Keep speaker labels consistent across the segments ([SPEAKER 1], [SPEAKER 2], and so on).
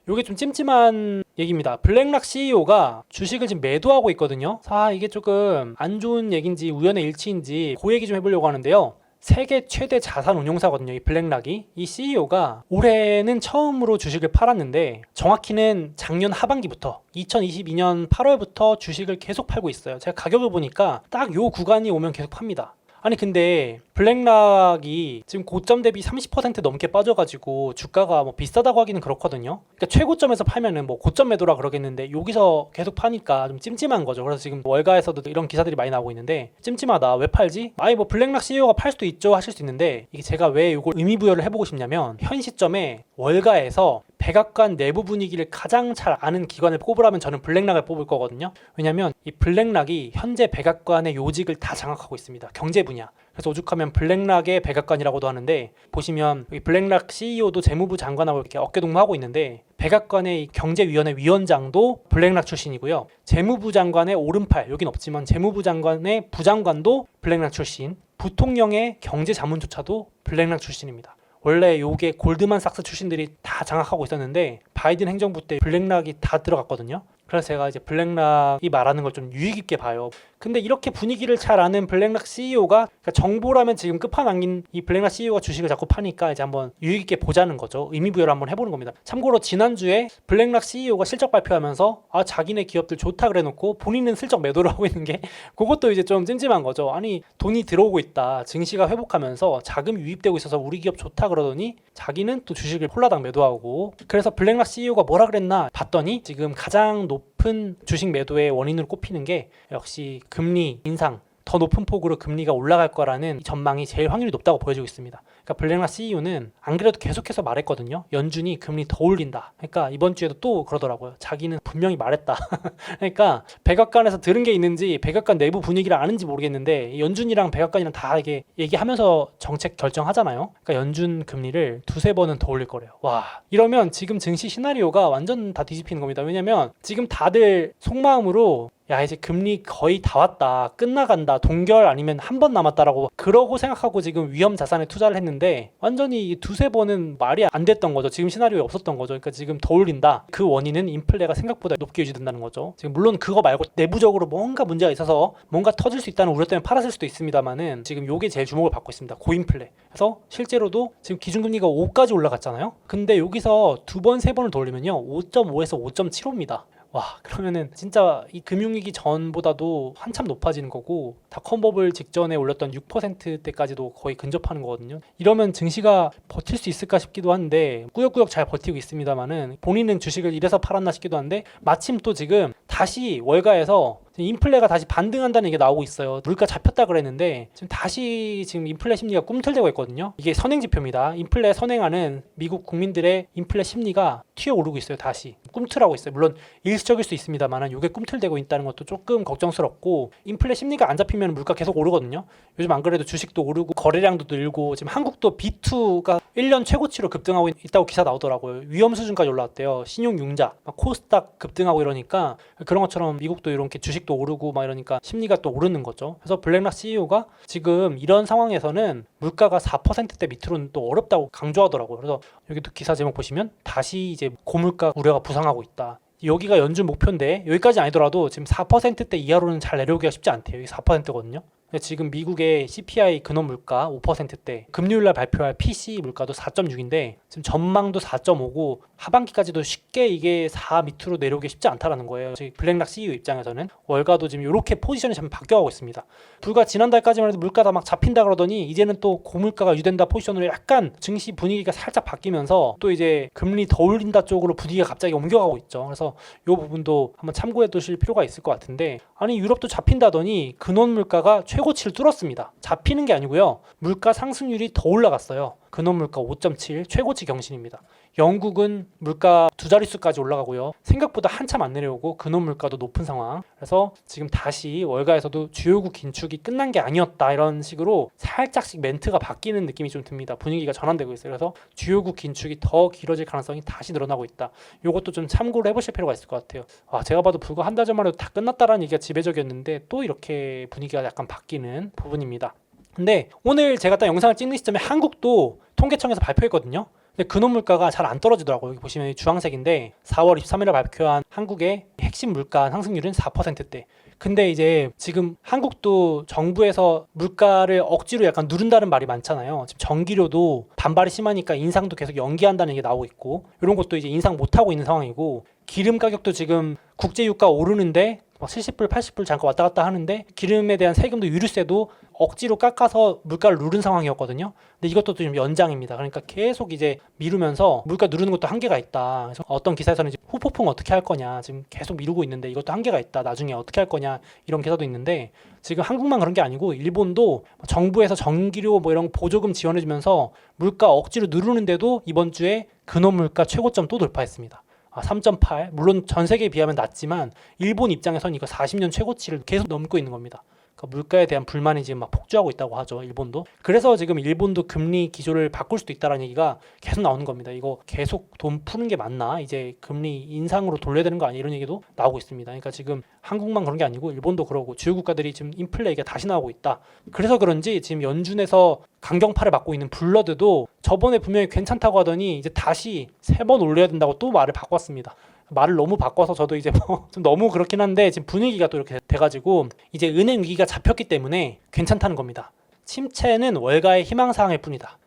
[SPEAKER 1] 요게 좀 찜찜한 얘기입니다. 블랙락 CEO가 주식을 지금 매도하고 있거든요. 이게 조금 안 좋은 얘기인지 우연의 일치인지 그 얘기 좀 해보려고 하는데요. 세계 최대 자산 운용사거든요. 이 블랙락이. 이 CEO가 올해는 처음으로 주식을 팔았는데 정확히는 작년 하반기부터 2022년 8월부터 주식을 계속 팔고 있어요. 제가 가격을 보니까 딱 요 구간이 오면 계속 팝니다. 아니 근데 블랙락이 지금 고점 대비 30% 넘게 빠져가지고 주가가 뭐 비싸다고 하기는 그렇거든요. 그러니까 최고점에서 팔면은 뭐 고점 매도라 그러겠는데 여기서 계속 파니까 좀 찜찜한 거죠. 그래서 지금 월가에서도 이런 기사들이 많이 나오고 있는데 찜찜하다. 왜 팔지? 아니 뭐 블랙락 CEO가 팔 수도 있죠 하실 수 있는데 이게 제가 왜 이걸 의미부여를 해보고 싶냐면 현 시점에 월가에서 백악관 내부 분위기를 가장 잘 아는 기관을 뽑으라면 저는 블랙락을 뽑을 거거든요. 왜냐면 이 블랙락이 현재 백악관의 요직을 다 장악하고 있습니다. 경제 분야. 그래서 오죽하면 블랙락의 백악관이라고도 하는데 보시면 이 블랙락 CEO도 재무부 장관하고 이렇게 어깨동무하고 있는데 백악관의 경제위원회 위원장도 블랙락 출신이고요. 재무부 장관의 오른팔, 여긴 없지만 재무부 장관의 부장관도 블랙락 출신, 부통령의 경제자문조차도 블랙락 출신입니다. 원래 요게 골드만삭스 출신들이 다 장악하고 있었는데 바이든 행정부 때 블랙락이 다 들어갔거든요. 그래서 제가 이제 블랙락이 말하는 걸 좀 유의 깊게 봐요. 근데 이렇게 분위기를 잘 아는 블랙락 CEO가 그러니까 정보라면 지금 끝판왕인 이 블랙락 CEO가 주식을 자꾸 파니까 이제 한번 유의 깊게 보자는 거죠. 의미부여를 한번 해보는 겁니다. 참고로 지난주에 블랙락 CEO가 실적 발표하면서 자기네 기업들 좋다 그래놓고 본인은 슬쩍 매도를 하고 있는 게 그것도 이제 좀 찜찜한 거죠. 아니 돈이 들어오고 있다. 증시가 회복하면서 자금이 유입되고 있어서 우리 기업 좋다 그러더니 자기는 또 주식을 홀라당 매도하고 그래서 블랙락 CEO가 뭐라 그랬나 봤더니 지금 가장 높은 주식 매도의 원인으로 꼽히는 게 역시 금리 인상, 더 높은 폭으로 금리가 올라갈 거라는 전망이 제일 확률이 높다고 보여지고 있습니다. 그러니까 블랙락 CEO는 안 그래도 계속해서 말했거든요. 연준이 금리 더 올린다. 그러니까 이번 주에도 또 그러더라고요. 자기는 분명히 말했다. 그러니까 백악관에서 들은 게 있는지 백악관 내부 분위기를 아는지 모르겠는데 연준이랑 백악관이랑 다 이게 얘기하면서 정책 결정하잖아요. 그러니까 연준 금리를 두세 번은 더 올릴 거래요. 와, 이러면 지금 증시 시나리오가 완전 다 뒤집히는 겁니다. 왜냐면 지금 다들 속마음으로 야 이제 금리 거의 다 왔다, 끝나간다, 동결 아니면 한 번 남았다라고 그러고 생각하고 지금 위험 자산에 투자를 했는데 완전히 두세 번은 말이 안 됐던 거죠. 지금 시나리오에 없었던 거죠. 그러니까 지금 더 올린다. 그 원인은 인플레가 생각보다 높게 유지된다는 거죠. 지금 물론 그거 말고 내부적으로 뭔가 문제가 있어서 뭔가 터질 수 있다는 우려 때문에 팔았을 수도 있습니다만은 지금 요게 제일 주목을 받고 있습니다. 고인플레. 그래서 실제로도 지금 기준금리가 5까지 올라갔잖아요. 근데 여기서 두 번, 세 번을 더 올리면요 5.5에서 5.75입니다. 와, 그러면은 진짜 이 금융위기 전보다도 한참 높아지는 거고 닷컴버블 직전에 올렸던 6%대까지도 거의 근접하는 거거든요. 이러면 증시가 버틸 수 있을까 싶기도 한데 꾸역꾸역 잘 버티고 있습니다만은 본인은 주식을 이래서 팔았나 싶기도 한데 마침 또 지금 다시 월가에서 인플레가 다시 반등한다는 얘기가 나오고 있어요. 물가 잡혔다 그랬는데 지금 다시 지금 인플레 심리가 꿈틀대고 있거든요. 이게 선행지표입니다. 인플레 선행하는 미국 국민들의 인플레 심리가 튀어오르고 있어요. 다시 꿈틀하고 있어요. 물론 일시적일 수 있습니다만 이게 꿈틀대고 있다는 것도 조금 걱정스럽고 인플레 심리가 안 잡히면 물가 계속 오르거든요. 요즘 안 그래도 주식도 오르고 거래량도 늘고 지금 한국도 B2가 1년 최고치로 급등하고 있다고 기사 나오더라고요. 위험 수준까지 올라왔대요. 신용융자, 코스닥 급등하고 이러니까 그런 것처럼 미국도 이렇게 주식도 오르고 막 이러니까 심리가 또 오르는 거죠. 그래서 블랙락 CEO가 지금 이런 상황에서는 물가가 4%대 밑으로는 또 어렵다고 강조하더라고요. 그래서 여기도 기사 제목 보시면 다시 이제 고물가 우려가 부상하고 있다. 여기가 연준 목표인데 여기까지 아니더라도 지금 4%대 이하로는 잘 내려오기가 쉽지 않대요. 여기 4%거든요. 지금 미국의 CPI 근원 물가 5%대, 금요일날 발표할 PCE 물가도 4.6인데 지금 전망도 4.5고 하반기까지도 쉽게 이게 4 밑으로 내려오기 쉽지 않다라는 거예요. 지금 블랙락 CEO 입장에서는 월가도 지금 이렇게 포지션이 좀 바뀌어가고 있습니다. 불과 지난달까지만 해도 물가가 막 잡힌다 그러더니 이제는 또 고물가가 유된다 포지션으로 약간 증시 분위기가 살짝 바뀌면서 또 이제 금리 더 올린다 쪽으로 분위기가 갑자기 옮겨가고 있죠. 그래서 이 부분도 한번 참고해 두실 필요가 있을 것 같은데 아니 유럽도 잡힌다더니 근원 물가가 최고치를 뚫었습니다. 잡히는 게 아니고요. 물가 상승률이 더 올라갔어요. 근원 물가 5.7 최고치 경신입니다. 영국은 물가 두 자릿수까지 올라가고요. 생각보다 한참 안 내려오고 근원 물가도 높은 상황. 그래서 지금 다시 월가에서도 주요국 긴축이 끝난 게 아니었다 이런 식으로 살짝씩 멘트가 바뀌는 느낌이 좀 듭니다. 분위기가 전환되고 있어요. 그래서 주요국 긴축이 더 길어질 가능성이 다시 늘어나고 있다. 이것도 좀 참고를 해보실 필요가 있을 것 같아요. 제가 봐도 불과 한 달 전만 해도 다 끝났다라는 얘기가 지배적이었는데 또 이렇게 분위기가 약간 바뀌는 부분입니다. 근데 오늘 제가 딱 영상을 찍는 시점에 한국도 통계청에서 발표했거든요. 근데 근원 물가가 잘 안 떨어지더라고요. 여기 보시면 주황색인데 4월 23일에 발표한 한국의 핵심 물가 상승률은 4%대. 근데 이제 지금 한국도 정부에서 물가를 억지로 약간 누른다는 말이 많잖아요. 지금 전기료도 반발이 심하니까 인상도 계속 연기한다는 얘기 나오고 있고, 이런 것도 이제 인상 못하고 있는 상황이고, 기름 가격도 지금 국제유가 오르는데 막 70불, 80불 잠깐 왔다 갔다 하는데 기름에 대한 세금도 유류세도 억지로 깎아서 물가를 누른 상황이었거든요. 근데 이것도 좀 연장입니다. 그러니까 계속 이제 미루면서 물가 누르는 것도 한계가 있다. 그래서 어떤 기사에서는 이제 후폭풍 어떻게 할 거냐, 지금 계속 미루고 있는데 이것도 한계가 있다. 나중에 어떻게 할 거냐, 이런 기사도 있는데, 지금 한국만 그런 게 아니고 일본도 정부에서 전기료 뭐 이런 보조금 지원해주면서 물가 억지로 누르는데도 이번 주에 근원 물가 최고점 또 돌파했습니다. 3.8. 물론 전 세계에 비하면 낮지만 일본 입장에서는 이거 40년 최고치를 계속 넘고 있는 겁니다. 그러니까 물가에 대한 불만이 지금 막 폭주하고 있다고 하죠, 일본도. 그래서 지금 일본도 금리 기조를 바꿀 수도 있다는 얘기가 계속 나오는 겁니다. 이거 계속 돈 푸는 게 맞나? 이제 금리 인상으로 돌려야 되는 거 아니야? 이런 얘기도 나오고 있습니다. 그러니까 지금 한국만 그런 게 아니고 일본도 그러고 주요 국가들이 지금 인플레 얘기가 다시 나오고 있다. 그래서 그런지 지금 연준에서 강경파를 맡고 있는 블러드도 저번에 분명히 괜찮다고 하더니 이제 다시 3번 올려야 된다고 또 말을 바꿨습니다. 말을 너무 바꿔서 저도 이제 뭐 좀 너무 그렇긴 한데, 지금 분위기가 또 이렇게 돼가지고 이제 은행 위기가 잡혔기 때문에 괜찮다는 겁니다. 침체는 월가의 희망사항일 뿐이다.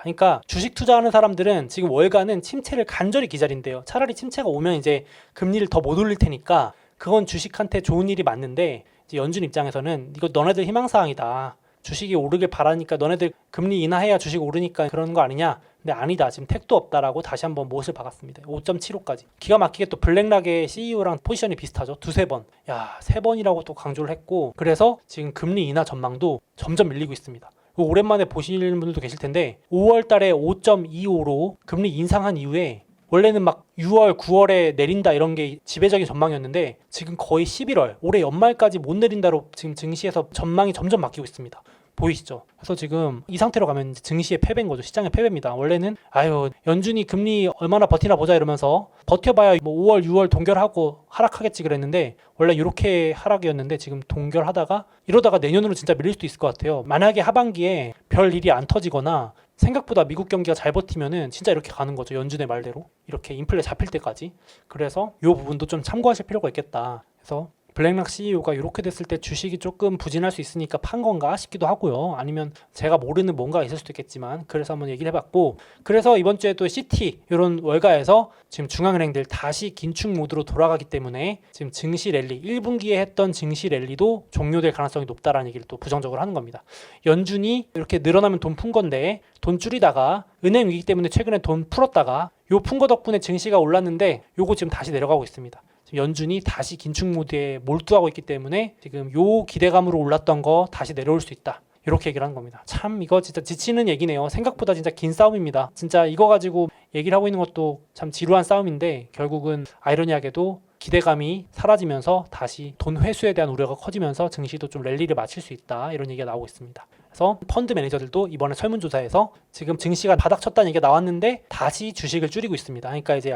[SPEAKER 1] 그러니까 주식 투자하는 사람들은 지금 월가는 침체를 간절히 기다린대요. 차라리 침체가 오면 이제 금리를 더 못 올릴 테니까 그건 주식한테 좋은 일이 맞는데, 이제 연준 입장에서는 이거 너네들 희망사항이다. 주식이 오르길 바라니까 너네들 금리 인하해야 주식 오르니까 그러는 거 아니냐. 근데 아니다. 지금 택도 없다라고 다시 한번 못을 박았습니다. 5.75까지. 기가 막히게 또 블랙락의 CEO랑 포지션이 비슷하죠. 2-3번. 3번이라고 또 강조를 했고, 그래서 지금 금리 인하 전망도 점점 밀리고 있습니다. 오랜만에 보시는 분들도 계실 텐데 5월 달에 5.25로 금리 인상한 이후에 원래는 막 6월, 9월에 내린다 이런 게 지배적인 전망이었는데 지금 거의 11월, 올해 연말까지 못 내린다로 지금 증시에서 전망이 점점 바뀌고 있습니다. 보이시죠? 그래서 지금 이 상태로 가면 증시의 패배인 거죠. 시장의 패배입니다. 원래는 연준이 금리 얼마나 버티나 보자 이러면서 버텨봐야 뭐 5월, 6월 동결하고 하락하겠지 그랬는데, 원래 이렇게 하락이었는데 지금 동결하다가 이러다가 내년으로 진짜 밀릴 수도 있을 것 같아요. 만약에 하반기에 별 일이 안 터지거나 생각보다 미국 경기가 잘 버티면은 진짜 이렇게 가는 거죠. 연준의 말대로 이렇게 인플레 잡힐 때까지. 그래서 이 부분도 좀 참고하실 필요가 있겠다. 그래서 블랙락 CEO가 이렇게 됐을 때 주식이 조금 부진할 수 있으니까 판 건가 싶기도 하고요. 아니면 제가 모르는 뭔가 있을 수도 있겠지만, 그래서 한번 얘기를 해봤고, 그래서 이번 주에 또 CT 이런 월가에서 지금 중앙은행들 다시 긴축 모드로 돌아가기 때문에 지금 증시 랠리 1분기에 했던 증시 랠리도 종료될 가능성이 높다라는 얘기를 또 부정적으로 하는 겁니다. 연준이 이렇게 늘어나면 돈 푼 건데 돈 줄이다가 은행 위기 때문에 최근에 돈 풀었다가 요 푼 거 덕분에 증시가 올랐는데 요거 지금 다시 내려가고 있습니다. 연준이 다시 긴축 모드에 몰두하고 있기 때문에 지금 요 기대감으로 올랐던 거 다시 내려올 수 있다. 이렇게 얘기를 하는 겁니다. 참 이거 진짜 지치는 얘기네요. 생각보다 진짜 긴 싸움입니다. 진짜 이거 가지고 얘기를 하고 있는 것도 참 지루한 싸움인데, 결국은 아이러니하게도 기대감이 사라지면서 다시 돈 회수에 대한 우려가 커지면서 증시도 좀 랠리를 맞출 수 있다. 이런 얘기가 나오고 있습니다. 그래서 펀드 매니저들도 이번에 설문조사에서 지금 증시가 바닥 쳤다는 얘기가 나왔는데 다시 주식을 줄이고 있습니다. 그러니까 이제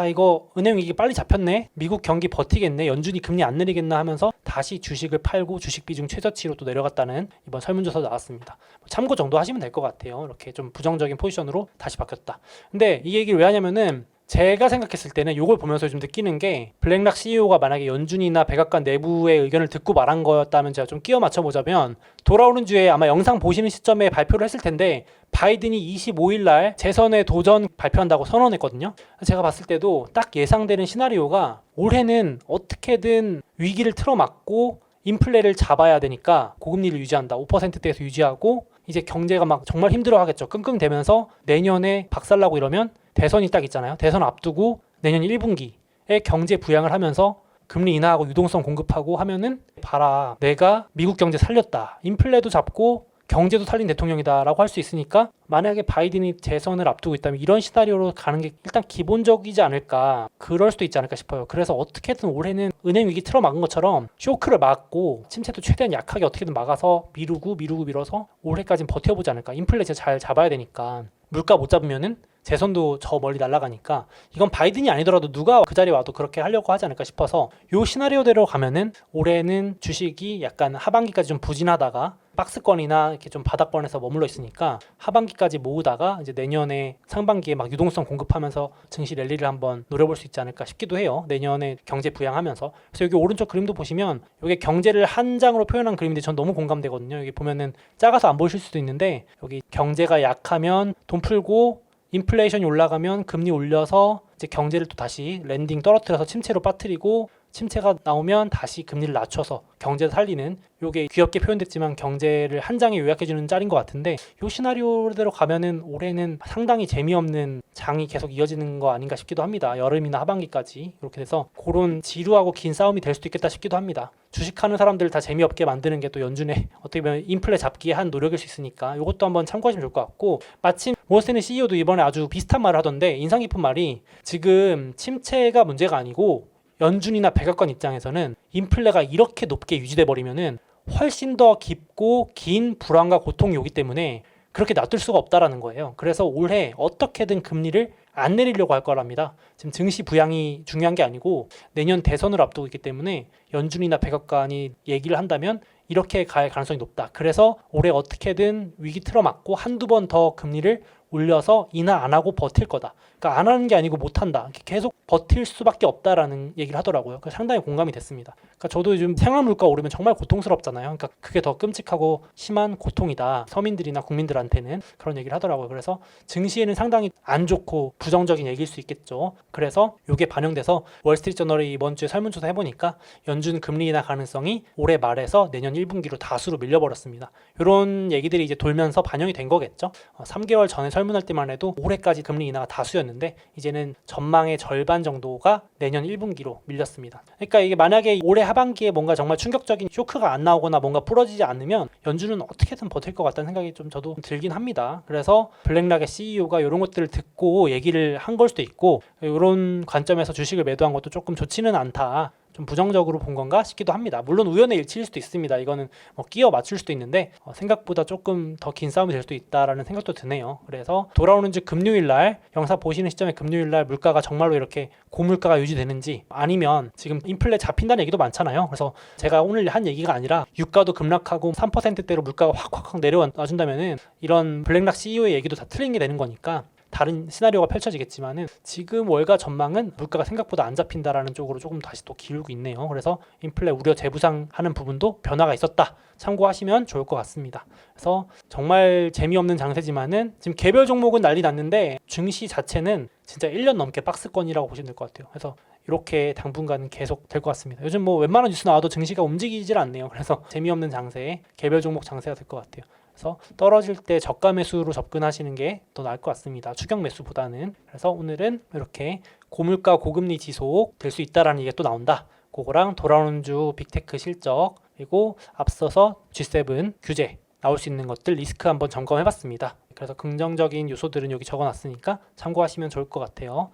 [SPEAKER 1] 이거 은행 위기 빨리 잡혔네, 미국 경기 버티겠네, 연준이 금리 안 내리겠나 하면서 다시 주식을 팔고 주식 비중 최저치로 또 내려갔다는 이번 설문조사도 나왔습니다. 참고 정도 하시면 될 것 같아요. 이렇게 좀 부정적인 포지션으로 다시 바뀌었다. 근데 이 얘기를 왜 하냐면은 제가 생각했을 때는 이걸 보면서 좀 느끼는 게, 블랙락 CEO가 만약에 연준이나 백악관 내부의 의견을 듣고 말한 거였다면 제가 좀 끼워 맞춰보자면, 돌아오는 주에 아마 영상 보시는 시점에 발표를 했을 텐데 바이든이 25일 날 재선에 도전 발표한다고 선언했거든요. 제가 봤을 때도 딱 예상되는 시나리오가, 올해는 어떻게든 위기를 틀어막고 인플레를 잡아야 되니까 고금리를 유지한다. 5%대에서 유지하고 이제 경제가 막 정말 힘들어하겠죠. 끙끙대면서 내년에 박살나고 이러면 대선이 딱 있잖아요. 대선 앞두고 내년 1분기에 경제 부양을 하면서 금리 인하하고 유동성 공급하고 하면은 봐라, 내가 미국 경제 살렸다, 인플레도 잡고 경제도 살린 대통령이다라고 할 수 있으니까, 만약에 바이든이 재선을 앞두고 있다면 이런 시나리오로 가는 게 일단 기본적이지 않을까, 그럴 수도 있지 않을까 싶어요. 그래서 어떻게든 올해는 은행 위기 틀어막은 것처럼 쇼크를 막고 침체도 최대한 약하게 어떻게든 막아서 미루고 밀어서 올해까지는 버텨보지 않을까. 인플레 진짜 잘 잡아야 되니까 물가 못 잡으면은 재선도 저 멀리 날아가니까 이건 바이든이 아니더라도 누가 그 자리에 와도 그렇게 하려고 하지 않을까 싶어서 요 시나리오대로 가면은 올해는 주식이 약간 하반기까지 좀 부진하다가 박스권이나 이렇게 좀 바닥권에서 머물러 있으니까 하반기까지 모으다가 이제 내년에 상반기에 막 유동성 공급하면서 증시 랠리를 한번 노려볼 수 있지 않을까 싶기도 해요. 내년에 경제 부양하면서. 그래서 여기 오른쪽 그림도 보시면 이게 경제를 한 장으로 표현한 그림인데 전 너무 공감되거든요. 여기 보면은 작아서 안 보이실 수도 있는데 여기 경제가 약하면 돈 풀고 인플레이션이 올라가면 금리 올려서 이제 경제를 또 다시 랜딩 떨어뜨려서 침체로 빠뜨리고 침체가 나오면 다시 금리를 낮춰서 경제를 살리는, 요게 귀엽게 표현됐지만 경제를 한 장에 요약해주는 짤인 것 같은데, 요 시나리오대로 가면은 올해는 상당히 재미없는 장이 계속 이어지는 거 아닌가 싶기도 합니다. 여름이나 하반기까지 이렇게 돼서 그런 지루하고 긴 싸움이 될 수도 있겠다 싶기도 합니다. 주식하는 사람들 다 재미없게 만드는 게 또 연준의 어떻게 보면 인플레 잡기의 한 노력일 수 있으니까 이것도 한번 참고하시면 좋을 것 같고, 마침 모어스탠리 CEO도 이번에 아주 비슷한 말을 하던데 인상 깊은 말이, 지금 침체가 문제가 아니고 연준이나 백악관 입장에서는 인플레가 이렇게 높게 유지돼 버리면은 훨씬 더 깊고 긴 불안과 고통이 오기 때문에 그렇게 놔둘 수가 없다라는 거예요. 그래서 올해 어떻게든 금리를 안 내리려고 할 거랍니다. 지금 증시 부양이 중요한 게 아니고 내년 대선을 앞두고 있기 때문에 연준이나 백악관이 얘기를 한다면 이렇게 갈 가능성이 높다. 그래서 올해 어떻게든 위기 틀어막고 한두 번 더 금리를 올려서 인하 안 하고 버틸 거다. 그러니까 안 하는 게 아니고 못 한다. 계속 버틸 수밖에 없다라는 얘기를 하더라고요. 그래서 상당히 공감이 됐습니다. 그러니까 저도 요즘 생활 물가 오르면 정말 고통스럽잖아요. 그러니까 그게 더 끔찍하고 심한 고통이다. 서민들이나 국민들한테는 그런 얘기를 하더라고요. 그래서 증시에는 상당히 안 좋고 부정적인 얘기일 수 있겠죠. 그래서 이게 반영돼서 월스트리트저널이 이번 주에 설문조사 해보니까 연준 금리 인하 가능성이 올해 말에서 내년 1분기로 다수로 밀려버렸습니다. 이런 얘기들이 이제 돌면서 반영이 된 거겠죠. 3개월 전에 설문할 때만 해도 올해까지 금리 인하가 다수였는데 이제는 전망의 절반 정도가 내년 1분기로 밀렸습니다. 그러니까 이게 만약에 올해 하반기에 뭔가 정말 충격적인 쇼크가 안 나오거나 뭔가 부러지지 않으면 연준은 어떻게든 버틸 것 같다는 생각이 좀 저도 들긴 합니다. 그래서 블랙락의 CEO가 이런 것들을 듣고 얘기를 한 걸 수도 있고, 이런 관점에서 주식을 매도한 것도 조금 좋지는 않다, 좀 부정적으로 본 건가 싶기도 합니다. 물론 우연의 일치일 수도 있습니다. 이거는 뭐 끼워 맞출 수도 있는데 생각보다 조금 더 긴 싸움이 될 수도 있다라는 생각도 드네요. 그래서 돌아오는 주 금요일날, 영상 보시는 시점에 금요일날 물가가 정말로 이렇게 고물가가 유지되는지, 아니면 지금 인플레 잡힌다는 얘기도 많잖아요. 그래서 제가 오늘 한 얘기가 아니라 유가도 급락하고 3%대로 물가가 확 내려와 준다면은 이런 블랙락 CEO의 얘기도 다 틀린 게 되는 거니까 다른 시나리오가 펼쳐지겠지만은 지금 월가 전망은 물가가 생각보다 안 잡힌다라는 쪽으로 조금 다시 또 기울고 있네요. 그래서 인플레 우려 재부상하는 부분도 변화가 있었다, 참고하시면 좋을 것 같습니다. 그래서 정말 재미없는 장세지만은 지금 개별 종목은 난리 났는데 증시 자체는 진짜 1년 넘게 박스권이라고 보시면 될 것 같아요. 그래서 이렇게 당분간은 계속 될 것 같습니다. 요즘 뭐 웬만한 뉴스 나와도 증시가 움직이질 않네요. 그래서 재미없는 장세에 개별 종목 장세가 될 것 같아요. 그래서 떨어질 때 저가 매수로 접근하시는 게 더 나을 것 같습니다. 추격 매수보다는. 그래서 오늘은 이렇게 고물가 고금리 지속 될 수 있다라는 얘기가 또 나온다. 그거랑 돌아오는 주 빅테크 실적, 그리고 앞서서 G7 규제 나올 수 있는 것들 리스크 한번 점검해봤습니다. 그래서 긍정적인 요소들은 여기 적어놨으니까 참고하시면 좋을 것 같아요.